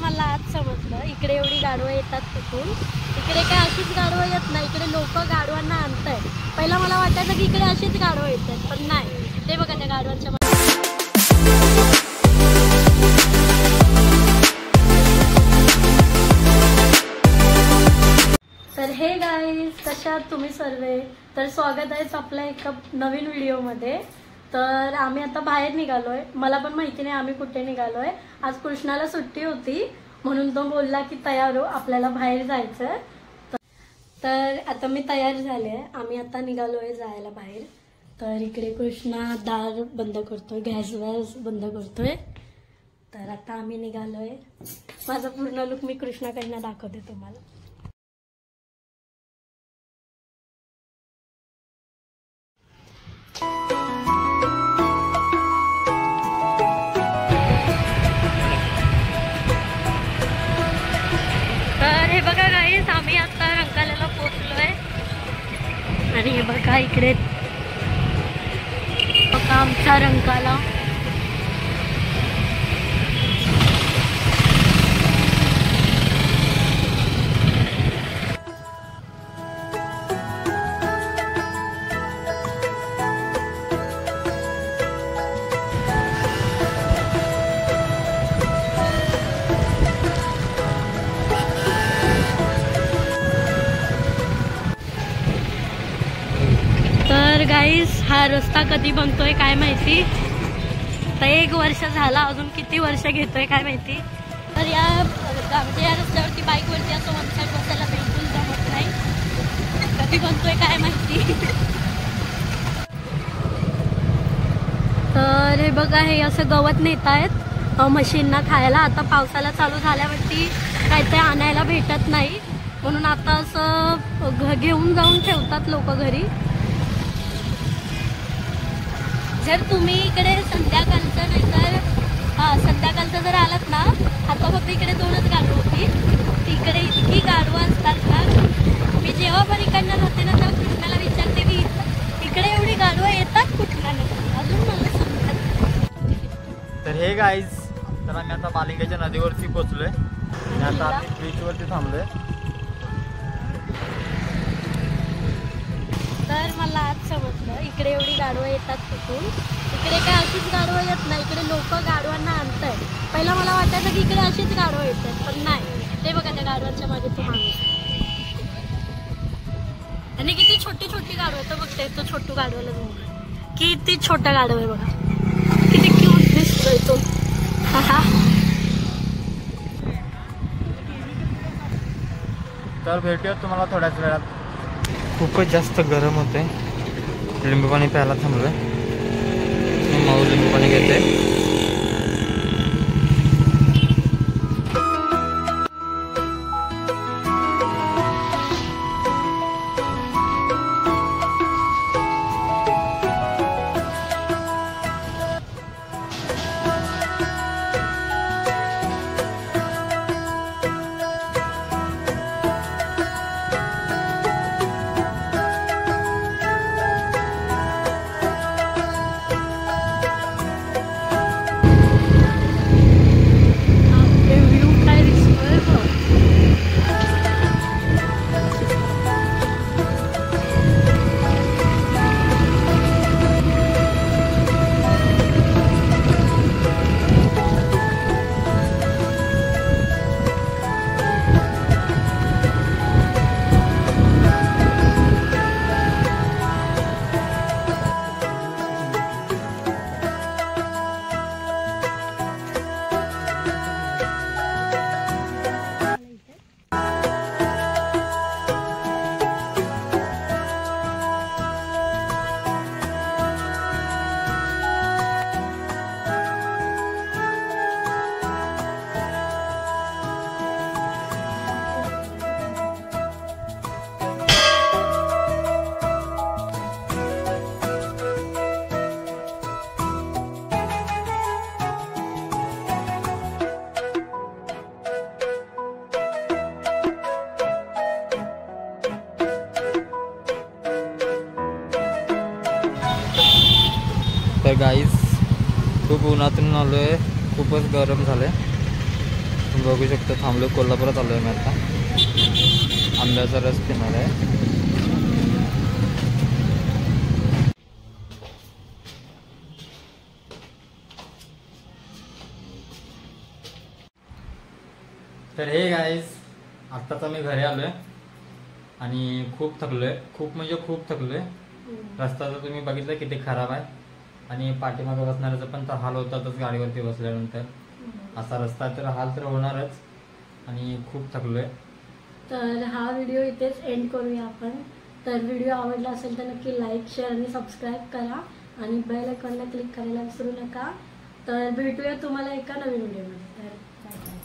मला आज समजलं इकडे एवढी गाढवं येतात तिथून. इकडे काय अशीच गाढवं येत नाही, इकडे लोक गाढवांना आणतायत. पहिला मला वाटायचं की इकडे अशीच गाढवं येतात, पण नाही. ते बघा त्या गाढवांच्या. तर हे गाईज, कशा आहात तुम्ही सर्वे? तर स्वागत आहे आपल्या एका नवीन व्हिडिओमध्ये. तर आम्ही आता बाहेर निघालोय. मला पण माहिती नाही आम्ही कुठे निघालोय. आज कृष्णाला सुट्टी होती म्हणून तो बोलला की तयार हो, आपल्याला बाहेर जायचं. तर आता मी तयार झाले. आम्ही आता निघालोय जायला बाहेर. तर इकडे कृष्णा दार बंद करतोय, गॅस बंद करतोय. तर आता आम्ही निघालोय. माझा पूर्ण लुक मी कृष्णाकडनं दाखवते तुम्हाला. तर हे बघा गाईस, आम्ही आता रंकाळ्याला पोहोचलोय. आणि हे बघा इकडे बघा आमचा रंकाळा. तर गाईस, हा रस्ता कधी बनतोय काय माहिती. तर 1 वर्ष झाला, अजून किती वर्ष घेतोय काय माहिती. तर या रस्त्यावरती बाईकवरती असं वन साईड बसायला बिलकुल जमत नाही. कधी बनतोय काय माहिती. तर हे बघा, हे असं गवत नेत आहेत म्हशींना खायला. आता पावसाला चालू झाल्यावरती काय ते आणायला भेटत नाही म्हणून आता असं घेऊन जाऊन ठेवतात लोक घरी. जर तुम्ही इकडे संध्याकाळचं नाही तर संध्याकाळचं जर आलात ना, आता फक्त इकडे 2च गाढवं होती. तिकडे इतकी गाढवं असतात ना. मी जेव्हा पण इकडनं जाते ना तेव्हा कृष्णाला विचारते की इकडे एवढी गाढवं येतात कुठला नाही, अजून मला समजत. तर हे गाईज, तर आम्ही आता बालिंगाच्या नदीवरती पोहोचलोय आणि आता आम्ही बीचवरती थांबलोय. तर मला आज समजलं इकडे एवढी गाढवं येतात तिथून. इकडे काय अशीच गाढवं येत नाही, इकडे लोक गाढवांना आणतायत. पहिला मला वाटायचं की इकडे अशीच गाढवं येतात, पण नाही. ते बघा त्या गाढवांच्या मागे तो माणूस. आणि किती छोटी छोटी गाढवं आहे. तो बघते, तो छोटू गाढवाला बघा, किती छोटा गाढव आहे बघा, किती क्यूट दिसतोय तो. तर भेटूया तुम्हाला थोड्याच वेळात. खूपच जास्त गरम होते. लिंबू पाणी प्यायला थांबलोय. माऊ लिंबू पाणी घेते. तर गाईस खूप उन्हातून आलोय, खूपच गरम झालंय. बघू शकता थांबलो कोल्हापुरात आलो आहे मी आता. आंब्याचा रस पिणार आहे. तर हे गाईज आत्ताच मी घरी आलो आहे आणि खूप थकलो आहे. खूप म्हणजे खूप थकलो आहे. रस्ता तर तुम्ही बघितलं किती खराब आहे आणि पाठीमागे बसणाऱ्याचा पण तर हाल होतातच गाडीवरती बसल्यानंतर. असा रस्ता तर हाल तर होणारच आणि खूप थकलोय. तर हा व्हिडिओ इथेच एंड करूया आपण. तर व्हिडिओ आवडला असेल तर नक्की लाईक शेअर आणि सबस्क्राईब करा आणि बेल आयकॉनला क्लिक करायला विसरू नका. तर भेटूया तुम्हाला एका नवीन व्हिडिओमध्ये. तर बाय.